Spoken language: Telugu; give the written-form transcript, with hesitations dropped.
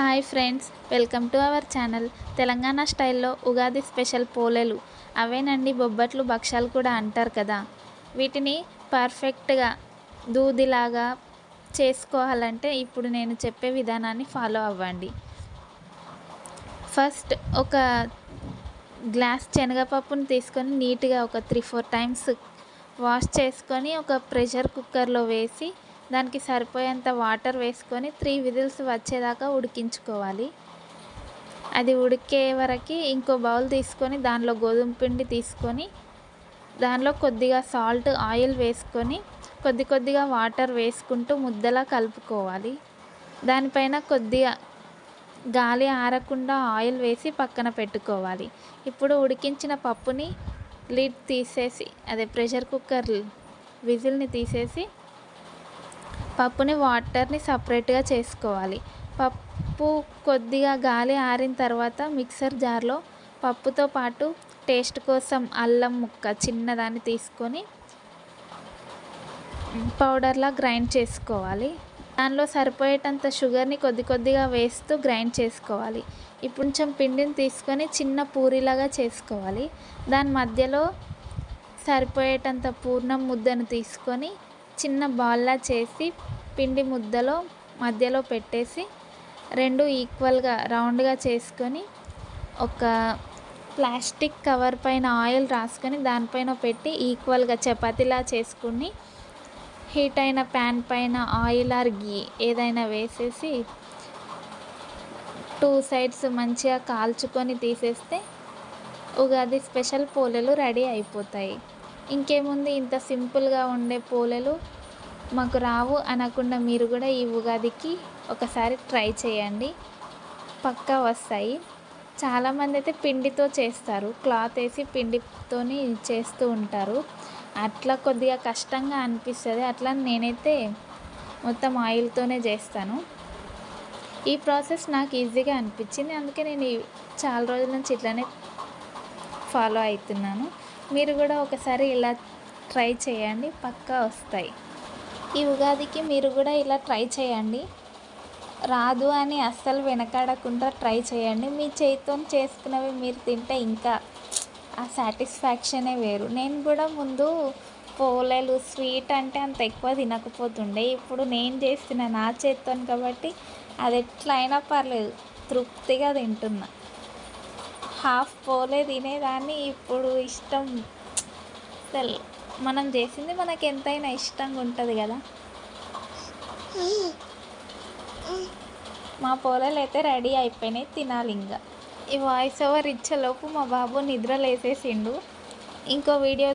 Hi friends, welcome to our channel. Telangana స్టైల్లో ఉగాది స్పెషల్ పోలేలు, అవేనండి బొబ్బట్లు, భక్షాలు కూడా అంటారు కదా. వీటిని పర్ఫెక్ట్గా దూదిలాగా చేసుకోవాలంటే ఇప్పుడు నేను చెప్పే విధానాన్ని ఫాలో అవ్వండి. ఫస్ట్ ఒక గ్లాస్ శనగపప్పును తీసుకొని నీట్గా ఒక 3-4 టైమ్స్ వాష్ చేసుకొని ఒక ప్రెషర్ కుక్కర్లో వేసి దానికి సరిపోయేంత వాటర్ వేసుకొని 3 విజిల్స్ వచ్చేదాకా ఉడికించుకోవాలి. అది ఉడికే వరకు ఇంకో బౌల్ తీసుకొని దానిలో గోధుమ పిండి తీసుకొని దానిలో కొద్దిగా సాల్ట్, ఆయిల్ వేసుకొని కొద్దిగా వాటర్ వేసుకుంటూ ముద్దలా కలుపుకోవాలి. దానిపైన కొద్దిగా గాలి ఆరకుండా ఆయిల్ వేసి పక్కన పెట్టుకోవాలి. ఇప్పుడు ఉడికించిన పప్పుని లిడ్ తీసేసి ప్రెషర్ కుక్కర్ విజిల్ని తీసేసి పప్పుని వాటర్ని సపరేట్గా చేసుకోవాలి. పప్పు కొద్దిగా గాలి ఆరిన తర్వాత మిక్సర్ జార్లో పప్పుతో పాటు టేస్ట్ కోసం అల్లం ముక్క చిన్నదాన్ని తీసుకొని పౌడర్లా గ్రైండ్ చేసుకోవాలి. దానిలో సరిపోయేటంత షుగర్ని కొద్దిగా వేస్తూ గ్రైండ్ చేసుకోవాలి. ఇప్పుడు కొంచెం పిండిని తీసుకొని చిన్న పూరీలాగా చేసుకోవాలి. దాని మధ్యలో సరిపోయేటంత పూర్ణం ముద్దను తీసుకొని చిన్న బాల్లా చేసి పిండి ముద్దలో మధ్యలో పెట్టేసి 2 ఈక్వల్గా రౌండ్గా చేసుకొని ఒక ప్లాస్టిక్ కవర్ పైన ఆయిల్ రాసుకొని దానిపైన పెట్టి ఈక్వల్గా చపాతీలా చేసుకుని హీట్ అయిన ప్యాన్ పైన ఆయిల్ ఆర్ గీ ఏదైనా వేసేసి 2 సైడ్స్ మంచిగా కాల్చుకొని తీసేస్తే ఉగాది స్పెషల్ పోలేలు రెడీ అయిపోతాయి. ఇంకేముంది, ఇంత సింపుల్గా ఉండే పోలేలు మాకు రావు అనకుండా మీరు కూడా ఈ ఉగాదికి ఒకసారి ట్రై చేయండి, పక్కా వస్తాయి. చాలామంది అయితే పిండితో చేస్తారు, క్లాత్ వేసి పిండితోని చేస్తూ ఉంటారు. అట్లా కొద్దిగా కష్టంగా అనిపిస్తుంది. అట్లా నేనైతే మొత్తం ఆయిల్తోనే చేస్తాను. ఈ ప్రాసెస్ నాకు ఈజీగా అనిపించింది, అందుకే నేను చాలా రోజుల నుంచి ఇట్లానే ఫాలో అవుతున్నాను. మీరు కూడా ఒకసారి ఇలా ట్రై చేయండి, పక్కా వస్తాయి. ఈ ఉగాదికి మీరు కూడా ఇలా ట్రై చేయండి. రాదు అని అస్సలు వెనకాడకుండా ట్రై చేయండి. మీ చేతితో చేసుకున్నవి మీరు తింటే ఇంకా ఆ సాటిస్ఫాక్షనే వేరు. నేను కూడా ముందు పోలేలు స్వీట్ అంటే అంత ఎక్కువ తినకపోతుండే. ఇప్పుడు నేను చేస్తున్న నా చేతితో కాబట్టి అది ఎట్లయినా పర్లేదు, తృప్తిగా తింటున్నా. హాఫ్ పోలే తినేదాన్ని, ఇప్పుడు ఇష్టం. అసలు మనం చేసింది మనకి ఎంతైనా ఇష్టంగా ఉంటుంది కదా. మా పోలేలు అయితే రెడీ అయిపోయినాయి, తినాలి ఇంకా. ఈ వాయిస్ ఓవర్ ఇచ్చేలోపు మా బాబు నిద్ర లేసేసిండు. ఇంకో వీడియో